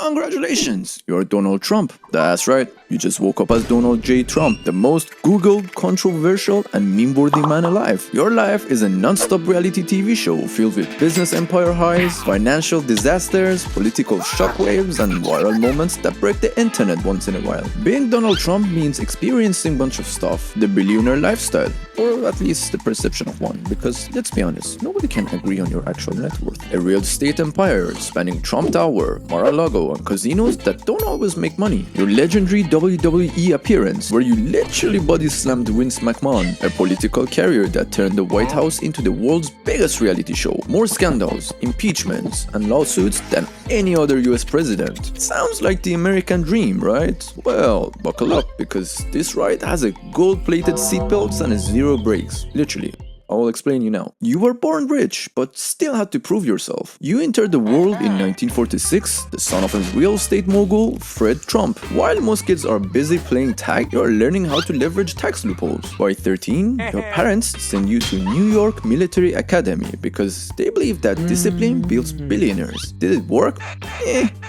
Congratulations, you're Donald Trump. That's right, you just woke up as Donald J. Trump, the most Googled, controversial, and meme-worthy man alive. Your life is a non-stop reality TV show filled with business empire highs, financial disasters, political shockwaves, and viral moments that break the internet once in a while. Being Donald Trump means experiencing a bunch of stuff, the billionaire lifestyle, or at least the perception of one, because let's be honest, nobody can agree on your actual net worth. A real estate empire spanning Trump Tower, Mar-a-Lago, and casinos that don't always make money. Your legendary WWE appearance, where you literally body slammed Vince McMahon, a political carrier that turned the White House into the world's biggest reality show. More scandals, impeachments, and lawsuits than any other US president. Sounds like the American dream, right? Well, buckle up, because this ride has a gold-plated seatbelts and a zero brakes, literally. I will explain you now. You were born rich, but still had to prove yourself. You entered the world in 1946, the son of a real estate mogul, Fred Trump. While most kids are busy playing tag, you are learning how to leverage tax loopholes. By 13, your parents send you to New York Military Academy because they believe that discipline builds billionaires. Did it work?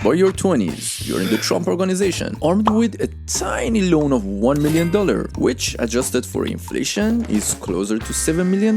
By your 20s, you're in the Trump organization, armed with a tiny loan of $1 million, which, adjusted for inflation, is closer to $7 million.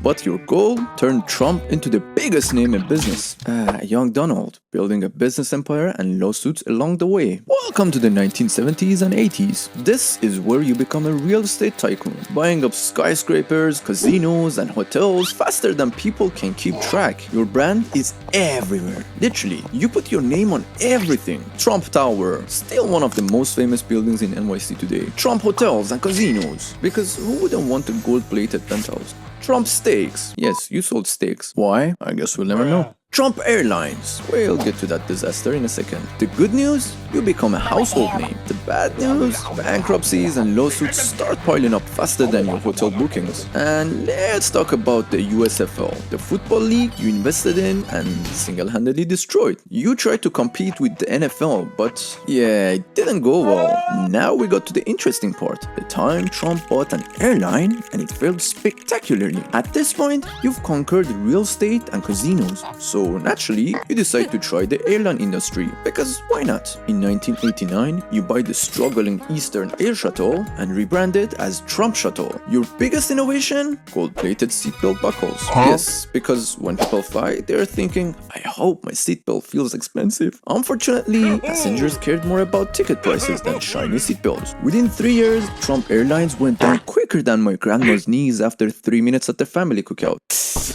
But your goal turned Trump into the biggest name in business. Young Donald, building a business empire and lawsuits along the way. Welcome to the 1970s and 80s. This is where you become a real estate tycoon, buying up skyscrapers, casinos, and hotels faster than people can keep track. Your brand is everywhere. Literally, you put your name on everything. Trump Tower, still one of the most famous buildings in NYC today. Trump hotels and casinos, because who wouldn't want a gold-plated penthouse? Trump steaks. Yes, you sold steaks. Why? I guess we'll never know. Trump Airlines. We'll get to that disaster in a second. The good news? You become a household name. The bad news? Bankruptcies and lawsuits start piling up faster than your hotel bookings. And let's talk about the USFL, the football league you invested in and single-handedly destroyed. You tried to compete with the NFL, but yeah, it didn't go well. Now we got to the interesting part. The time Trump bought an airline and it failed spectacularly. At this point, you've conquered real estate and casinos. So naturally, you decide to try the airline industry, because why not? In 1989, you buy the struggling Eastern Air Shuttle and rebrand it as Trump Shuttle. Your biggest innovation? Gold-plated seatbelt buckles. Yes, because when people fly, they're thinking, I hope my seatbelt feels expensive. Unfortunately, passengers cared more about ticket prices than shiny seatbelts. Within 3 years, Trump Airlines went down quicker than my grandma's knees after 3 minutes at the family cookout.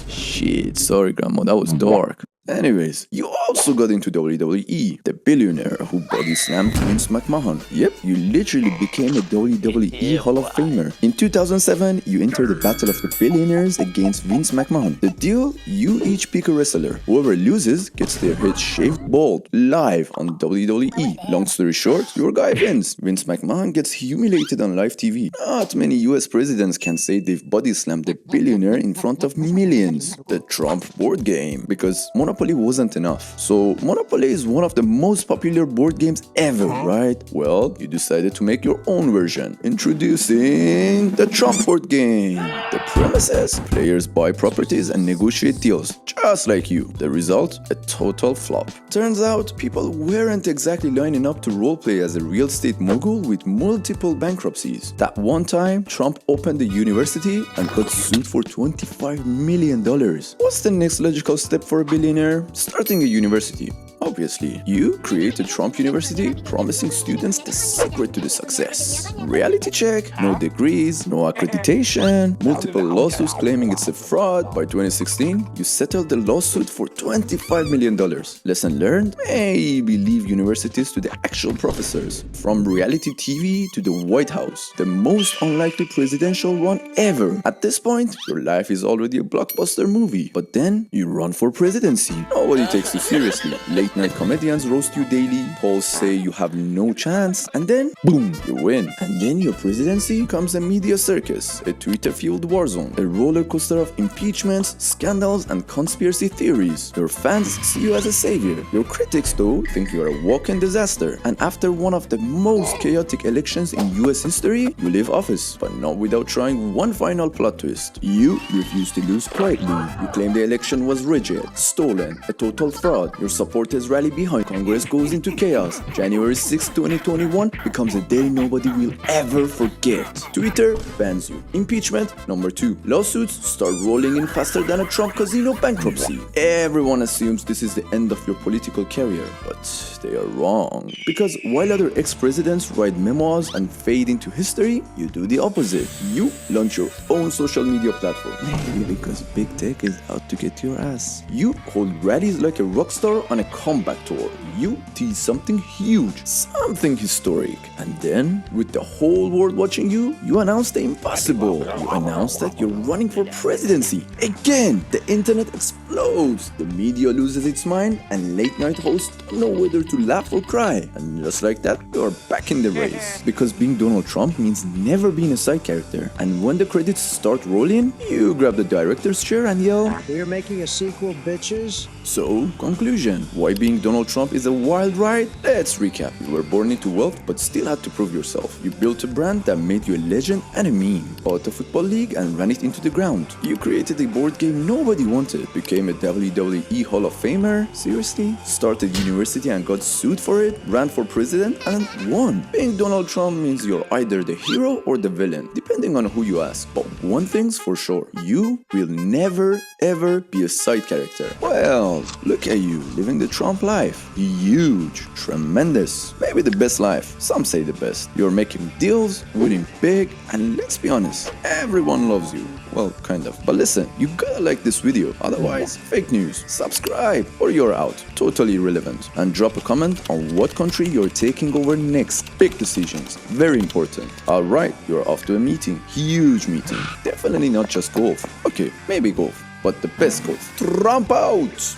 Shit, sorry grandma, that was dark. Anyways, you also got into WWE, the billionaire who body slammed Vince McMahon. Yep, you literally became a WWE Hall of Famer. In 2007, you entered the battle of the billionaires against Vince McMahon. The deal? You each pick a wrestler. Whoever loses gets their head shaved bald, live on WWE. Long story short, your guy wins. Vince McMahon gets humiliated on live TV. Not many US presidents can say they've body slammed a billionaire in front of millions. The Trump board game, because Monopoly wasn't enough. So Monopoly is one of the most popular board games ever, right? Well, you decided to make your own version. Introducing the Trump board game. The premises: players buy properties and negotiate deals, just like you. The result? A total flop. Turns out, people weren't exactly lining up to roleplay as a real estate mogul with multiple bankruptcies. That one time, Trump opened a university and got sued for $25 million. What's the next logical step for a billionaire? Starting a university. Obviously, you created Trump University, promising students the secret to the success. Reality check, no degrees, no accreditation, multiple lawsuits claiming it's a fraud. By 2016, you settled the lawsuit for $25 million. Lesson learned? Maybe leave universities to the actual professors. From reality TV to the White House, the most unlikely presidential run ever. At this point, your life is already a blockbuster movie. But then, you run for presidency. Nobody takes you seriously. Late-night comedians roast you daily, polls say you have no chance, and then, boom, you win. And then your presidency becomes a media circus, a Twitter-fueled war zone, a roller coaster of impeachments, scandals, and conspiracy theories. Your fans see you as a savior. Your critics, though, think you are a walking disaster. And after one of the most chaotic elections in US history, you leave office, but not without trying one final plot twist. You refuse to lose quietly. You claim the election was rigged, stolen, a total fraud. Your supporters supporters rally behind Congress goes into chaos. January 6, 2021 becomes a day nobody will ever forget. Twitter bans you. Impeachment number 2. Lawsuits start rolling in faster than a Trump casino bankruptcy. Everyone assumes this is the end of your political career, but they are wrong. Because while other ex-presidents write memoirs and fade into history, you do the opposite. You launch your own social media platform. Maybe because big tech is out to get your ass. You hold rallies like a rock star on a comeback tour. You tease something huge, something historic. And then, with the whole world watching you, you announce the impossible. You announce that you're running for presidency. Again, the internet explodes. The media loses its mind, and late night hosts don't know whether to laugh or cry. And just like that, you're back in the race. Because being Donald Trump means never being a side character. And when the credits start rolling, you grab the director's chair and yell, "We're making a sequel, bitches." So, conclusion. Why being Donald Trump is a wild ride? Let's recap. You were born into wealth but still had to prove yourself. You built a brand that made you a legend and a meme. Bought a football league and ran it into the ground. You created a board game nobody wanted. Became a WWE Hall of Famer? Seriously? Started university and got sued for it? Ran for president and won. Being Donald Trump means you're either the hero or the villain, depending on who you ask. But one thing's for sure. You will never ever be a side character. Well, look at you, living the Trump life. Huge, tremendous, maybe the best life. Some say the best. You're making deals, winning big, and let's be honest, everyone loves you. Well, kind of. But listen, you gotta like this video, otherwise, fake news. Subscribe, or you're out. Totally irrelevant. And drop a comment on what country you're taking over next. Big decisions. Very important. Alright, you're off to a meeting. Huge meeting. Definitely not just golf. Okay, maybe golf. But the best golf. Trump out!